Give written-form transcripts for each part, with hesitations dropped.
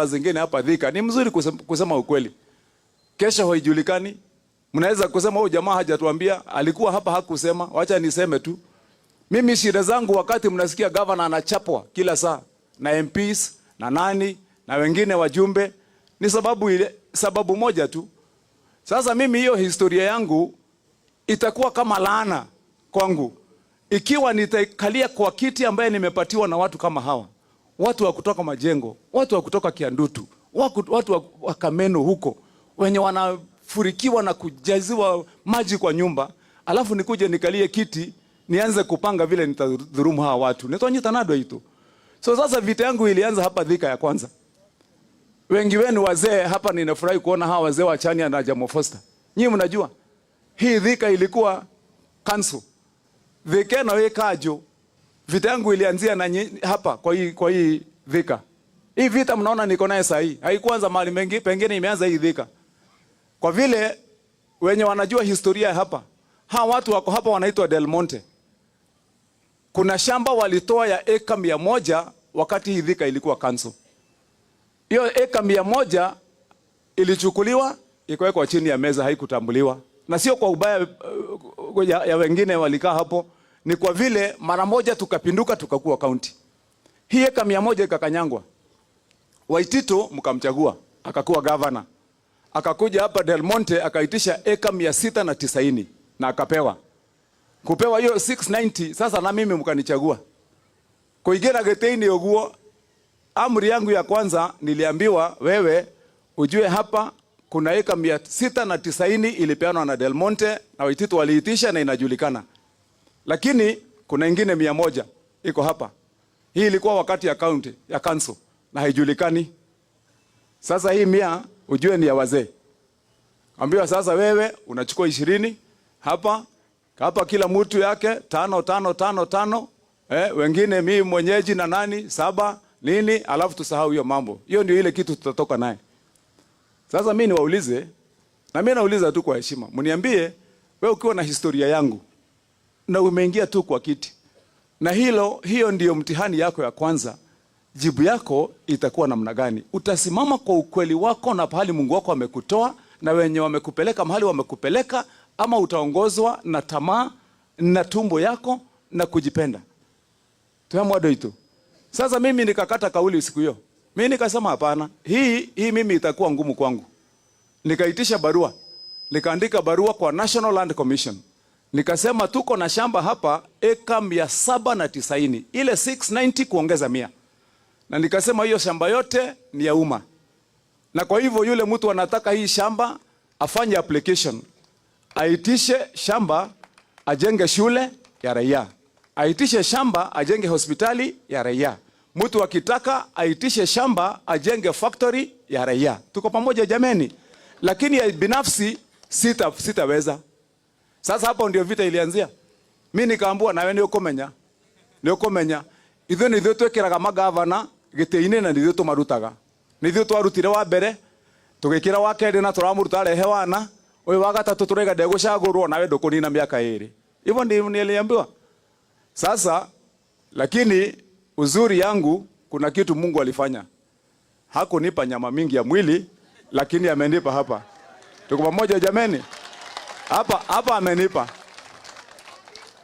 zingine hapa Thika ni mzuri kusema ukweli. Kesho haijulikani. Mnaweza kusema huyu jamaa hajatuambia, alikuwa hapa hakusema, wacha niseme tu. Mimi shida zangu wakati mnasikia governor anachapwa kila saa na MPs na nani na wengine wajumbe ni sababu moja tu. Sasa mimi hiyo historia yangu itakuwa kama laana kwangu ikiwa nitakalia kwa kiti ambaye nimepatiwa na watu kama hawa. Watu wa kutoka Majengo, watu wa kutoka Kiandutu, watu wa Kameno huko wenye wanafurikiwa na kujaziwa maji kwa nyumba, alafu nikuje nikalie kiti nianze kupanga vile nitadhurumu hawa watu. Nitonyita nadwa hito. So sasa vita yangu ilianza hapa Thika ya kwanza. Wengi wenu wazee hapa ninafurahi kuona hawa wazee wa Chania na Jamo Foster. Nyinyi mnajua hii Thika ilikuwa kanso. Thika na wewe kajo. Vita yangu ilianzia na hapa kwa hii Thika. Hii vita mnaona niko naye sasa hii. Haikuanza mahali mengi, pengine imeanza hii Thika. Kwa vile wenye wanajua historia hapa. Hawa watu wako hapa wanaitwa Del Monte. Kuna shamba walitoa ya eka 100 wakati hii Thika ilikuwa kanso. Hiyo eka 100 ilichukuliwa ikawekwa chini ya meza, haikutambuliwa. Na sio kwa ubaya ya wengine walikaa hapo, ni kwa vile mara moja tukapinduka tukakuwa county. Hii eka 100 ikakanyangwa. Waitito mkamchagua, akakuwa governor. Akakuja hapa Del Monte akaitisha eka 690 na akapewa. Kupewa hiyo 690, sasa na mimi mkanichagua. Kuigera geteini oguo, amri yangu ya kwanza niliambiwa wewe ujue hapa kuna eka 690 ilipeanwa na Del Monte na Waitito waliitisha na inajulikana. Lakini kuna ingine 100 iko hapa. Hii ilikuwa wakati ya county ya council na haijulikani. Sasa hii 100 ujue ni ya wazee. Ambiwa sasa wewe unachukua 20 hapa kila mtu yake 5. Wengine mimi mwenyeji na nani 7 nini, alafu tusahau hiyo mambo. Hiyo ndio ile kitu tutatoka naye. Sasa mimi niwaulize, na mimi nauliza tu kwa heshima. Mniambie wewe ukiwa na historia yangu na umeingia tu kwa kiti. Na hiyo ndio mtihani yako ya kwanza. Jibu yako itakuwa namna gani? Utasimama kwa ukweli wako na pahali Mungu wako amekutoa na wenye wamekupeleka mahali wamekupeleka, ama utaongozwa na tamaa na tumbo yako na kujipenda? Tuamwado hito. Sasa mimi nikakata kauli siku hiyo. Mimi nikasema hapana. Hii mimi itakuwa ngumu kwangu. Nikaitisha barua. Nikaandika barua kwa National Land Commission. Nikasema tuko na shamba hapa eka 790. Ile 690 kuongeza 100. Na nikasema hiyo shamba yote ni ya umma. Na kwa hivyo yule mtu anataka hii shamba afanye application. Aitishe shamba ajenge shule ya raia. Aitishe shamba ajenge hospitali ya raia. Mtu akitaka aitishe shamba ajenge factory ya raia. Tuko pamoja jameni. Lakini ya binafsi sitaweza. Sasa hapo ndio vita ilianzia. Mimi nikaambua na wewe ndio komenya. Ithuĩ nĩ ithuĩ twĩkĩraga magavana gĩtĩ-inĩ na nĩ ithuĩ tũmarutaga. Nĩ ithuĩ twarutire wa mbere, tũgĩkĩra wa kerĩ na tũramũruta rehe wana, ũyũ wa gatatũ tũraiga ndegũcagũrwo nawe ndũkũnina mĩaka 2. Hivyo ndio niliambiwa. Sasa lakini uzuri yangu kuna kitu Mungu alifanya. Hakunipa nyama mingi ya mwili, lakini amenipa hapa. Tuko pamoja jameni? Hapa amenipa.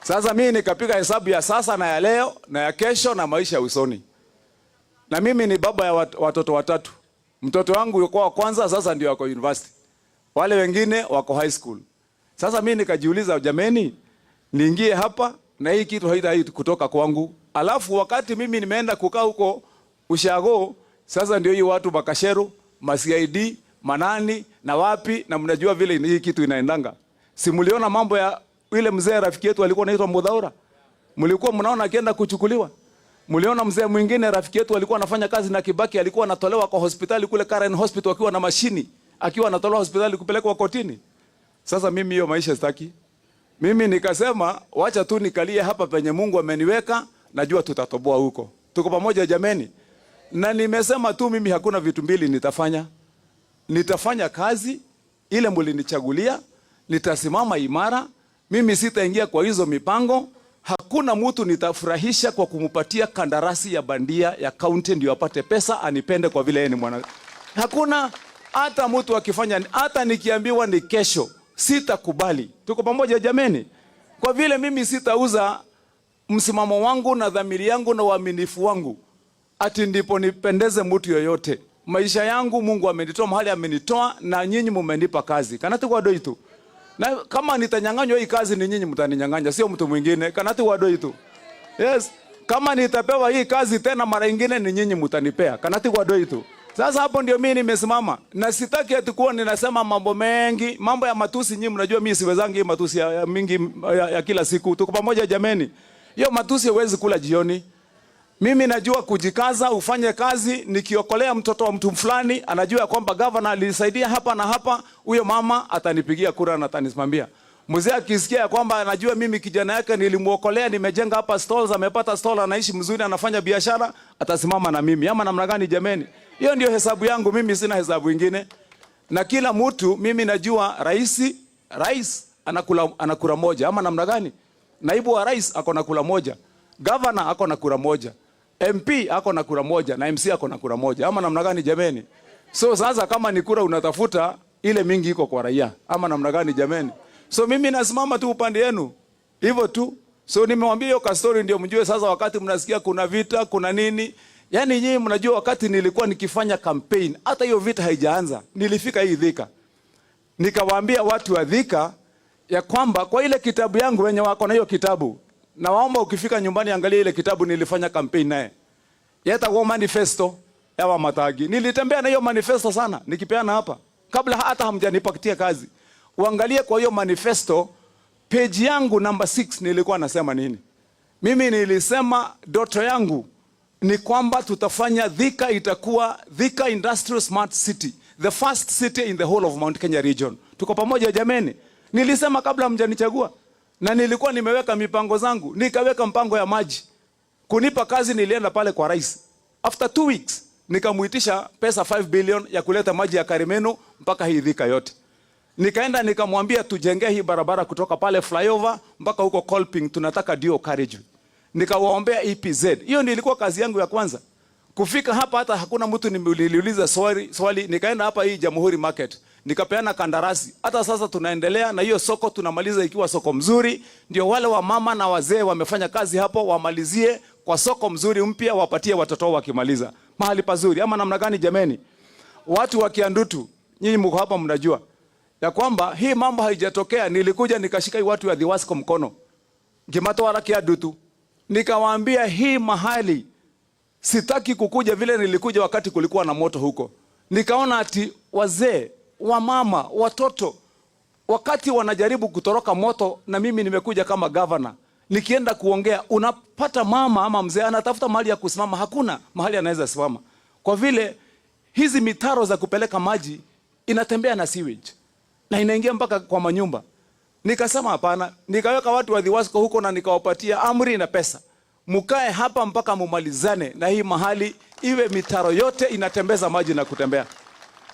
Sasa mimi nikapiga hesabu ya sasa na ya leo na ya kesho na maisha ya usoni. Na mimi ni baba ya watoto 3. Mtoto wangu yuko wa kwanza, sasa ndio wako university. Wale wengine wako high school. Sasa mimi nikajiuliza jameni, niingie hapa na hii kitu haita kutoka kwangu. Alafu wakati mimi nimeenda kukaa huko Ushago, sasa ndio hii watu Bakasheru, CID, Manani na wapi, na mnajua vile hii kitu inaendanga. Si mliona mambo ya yule mzee rafiki yetu alikuwa anaitwa Mudhaura? Mlikuwa mnaona akienda kuchukuliwa? Mliona mzee mwingine rafiki yetu alikuwa anafanya kazi na Kibaki, alikuwa anatolewa kwa hospitali kule Karen Hospital akiwa na mashini, akiwa anatolewa hospitali kupelekwa kotini. Sasa mimi hiyo maisha sitaki. Mimi nikasema wacha tu nikalie hapa penye Mungu ameniweka, najua tutatoboa huko. Tuko pamoja jameni? Na nimesema tu mimi hakuna vitu mbili nitafanya. Nitafanya kazi ile mlinichagulia, nitasimama imara. Mimi sitaingia kwa hizo mipango hakuna mtu nitafurahisha kwa kumupatia kandarasi ya bandia ya county ndio apate pesa anipende kwa vile yeye ni mwana. Hakuna hata mtu akifanya, hata nikiambiwa ni kesho, sitakubali. Tuko pamoja jameni? Kwa vile mimi sitauza msimamo wangu na dhamiri yangu na uaminifu wangu ati ndipo nipendeze mtu yoyote. Maisha yangu Mungu amenitoa mahali amenitoa, na nyinyi mmenipa kazi. Kanati kwa doi tu. Na kama nitanyang'anywa hii kazi ni nyinyi mtaninyang'anya, sio mtu mwingine. Kanati kwa doi tu. Yes. Kama nitapewa hii kazi tena mara nyingine ni nyinyi mtanipea. Kanati kwa doi tu. Sasa hapo ndio mimi nimesimama. Na sitaki ati kuwa ninasema mambo mengi, mambo ya matusi. Nyinyi mnajua mimi siwezangi hii matusi ya mingi ya kila siku. Tuko pamoja jameni. Hiyo matusi huwezi kula jioni. Mimi najua kujikaza, ufanye kazi, nikiokolea mtoto wa mtu fulani, anajua kwamba governor alisaidia hapa na hapa, huyo mama atanipigia kura na atanisimamia. Mzee akisikia kwamba anajua mimi kijana yake nilimuokolea, nimejenga hapa stalls, amepata stall, anaishi mzuri, anafanya biashara, atasimama na mimi. Ama namna gani jameni? Hiyo ndio hesabu yangu, mimi sina hesabu nyingine. Na kila mtu mimi najua rais anakula moja. Ama namna gani? Naibu wa rais ako na kura moja. Governor ako na kura moja. MP ako na kura moja na MC ako na kura moja. Ama namna gani jameni? So sasa kama ni kura unatafuta, ile mingi iko kwa raia. Ama namna gani jameni? So mimi nasimama tu upande yenu. Hivyo tu. So nimewambia hiyo ka story ndio mjue sasa wakati mnasikia kuna vita, kuna nini. Yaani nyinyi mnajua wakati nilikuwa nikifanya campaign, hata hiyo vita haijaanza. Nilifika hii Thika. Nikawaambia watu wa Thika ya kwamba kwa ile kitabu yangu wenye wako na hiyo kitabu, na waomba ukifika nyumbani angalia ile kitabu nilifanya campaign naye. Yeta kwa manifesto ya Wamatagi. Nilitembea na hiyo manifesto sana nikipeana hapa. Kabla hata hamjanipatia kazi. Uangalie kwa hiyo manifesto page yangu number 6 nilikuwa nasema nini? Mimi nilisema doto yangu ni kwamba tutafanya Thika itakuwa Thika Industrial Smart City, the first city in the whole of Mount Kenya region. Tuko pamoja jameni? Nilisema kabla mjanichagua. Na nilikuwa nimeweka mipango zangu. Nikaweka mpango ya maji. Kunipa kazi nilienda pale kwa rais. After 2 weeks nikamuitisha pesa 5 billion ya kuleta maji ya Karimeno mpaka hii Thika yote. Nikaenda nikamwambia tujenge hii barabara kutoka pale flyover mpaka huko Kolping, tunataka dual carriage. Nikawaombea EPZ. Hiyo ndio ilikuwa kazi yangu ya kwanza. Kufika hapa hata hakuna mtu niliuliza swali. Nikaenda hapa hii Jamhuri Market. Nikapeana kandarasi. Hata sasa tunaendelea na hiyo soko, tunamaliza ikiwa soko mzuri. Ndio wale wa mama na wazee wamefanya kazi hapo wamalizie kwa soko mzuri mpya, wapatie watoto wao wakimaliza. Mahali pazuri. Ama namna gani jameni? Watu wa Kiandutu, nyinyi mko hapa mnajua ya kwamba hii mambo haijatokea. Nilikuja nikashika hii watu wa Dhiwasco mkono. Ngimatwara Kiandutu. Nikawaambia hii mahali sitaki kukuja vile nilikuja wakati kulikuwa na moto huko. Nikaona ati wazee, wamama, watoto wakati wanajaribu kutoroka moto, na mimi nimekuja kama governor. Nikienda kuongea unapata mama ama mzee anatafuta mahali ya kusimama, hakuna mahali anaweza simama. Kwa vile hizi mitaro za kupeleka maji inatembea na sewage na inaingia mpaka kwa manyumba. Nikasema hapana, nikaweka watu wa Dhiwasco huko na nikawapatia amri na pesa. Mukae hapa mpaka mumalizane na hii mahali iwe mitaro yote inatembeza maji na kutembea.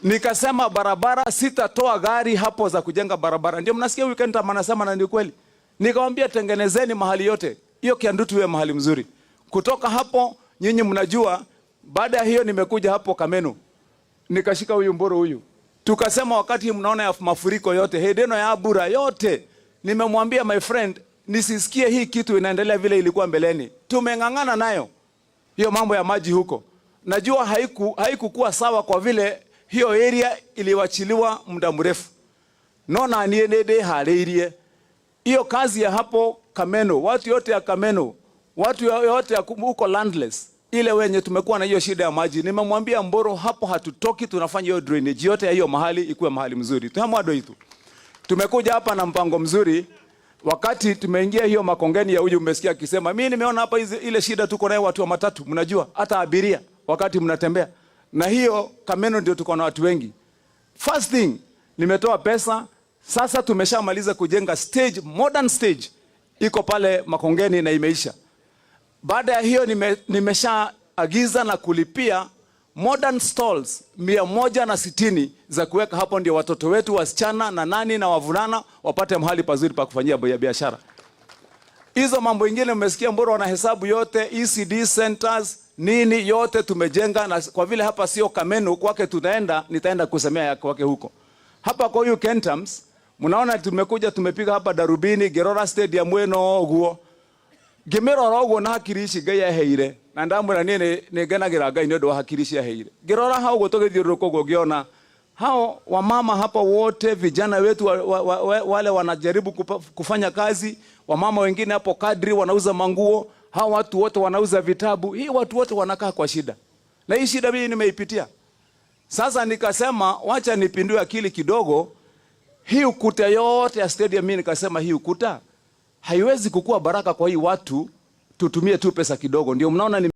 Nikasema barabara sitatoa gari hapo za kujenga barabara. Ndio mnasikia weekend anasema na ndio kweli. Nikamwambia tengenezeni mahali yote. Hiyo Kiandutu iwe mahali mzuri. Kutoka hapo nyinyi mnajua baada ya hiyo nimekuja hapo Kameno. Nikashika huyu Mboro huyu. Tukasema wakati mnaona ya mafuriko yote, Hedeno ya Abura yote, nimemwambia my friend nisisikie hii kitu inaendelea vile ilikuwa mbeleni. Tumeng'ang'ana nayo. Hiyo mambo ya maji huko. Najua haikukuwa sawa kwa vile hiyo area iliwachiliwa muda mrefu. Nona anienede haleirie. Hiyo kazi ya hapo Kameno, watu yote ya Kameno, watu yote ya huko landless, ile wenye tumekuwa na hiyo shida ya maji, nimemwambia Mboro hapo hatutoki, tunafanya hiyo drainage yote ya hiyo mahali ikuwe mahali mzuri. Tuhamwado hitu. Tumekuja hapa na mpango mzuri. Wakati tumeingia hiyo Makongeni ya huyu umesikia akisema, mimi nimeona hapa ile shida tuko nayo watu wa matatu, mnajua, hata abiria wakati mnatembea. Na hiyo Kameno ndio tuko na watu wengi. First thing, nimetoa pesa, sasa tumeshamaliza kujenga stage, modern stage, iko pale Makongeni na imeisha. Baada ya hiyo nimeshaagiza na kulipia modern stalls 160 za kuweka hapo, ndio watoto wetu wasichana na nani na wavulana wapate mahali pazuri pa kufanyia biashara. Hizo mambo ingine mmesikia mbona wanahesabu yote, ECD centers nini yote tumejenga, na kwa vile hapa sio Kameno kwake nitaenda kusemea ya kwake huko. Hapa kwa hiyo Kentams mnaona tumekuja tumepiga hapa Darubini, Gerora Stadium weno guo. Gemero rogo na hakirishi gaya heire. Na ndamwira ni genagira Ngai ni ndo hakirishi ya heire. Gerora hao gutogithiuruko gogiona. Hao wamama hapa wote vijana wetu wale wanajaribu kufanya kazi, wamama wengine hapo kadri wanauza manguo, hao watu wote wanauza vitabu. Hii watu wote wanakaa kwa shida. Na hii shida mimi nimeipitia. Sasa nikasema wacha nipindue akili kidogo. Hii ukuta yote ya stadium mimi nikasema hii ukuta haiwezi kukua baraka kwa hii watu, tutumie tu pesa kidogo. Ndio mnaona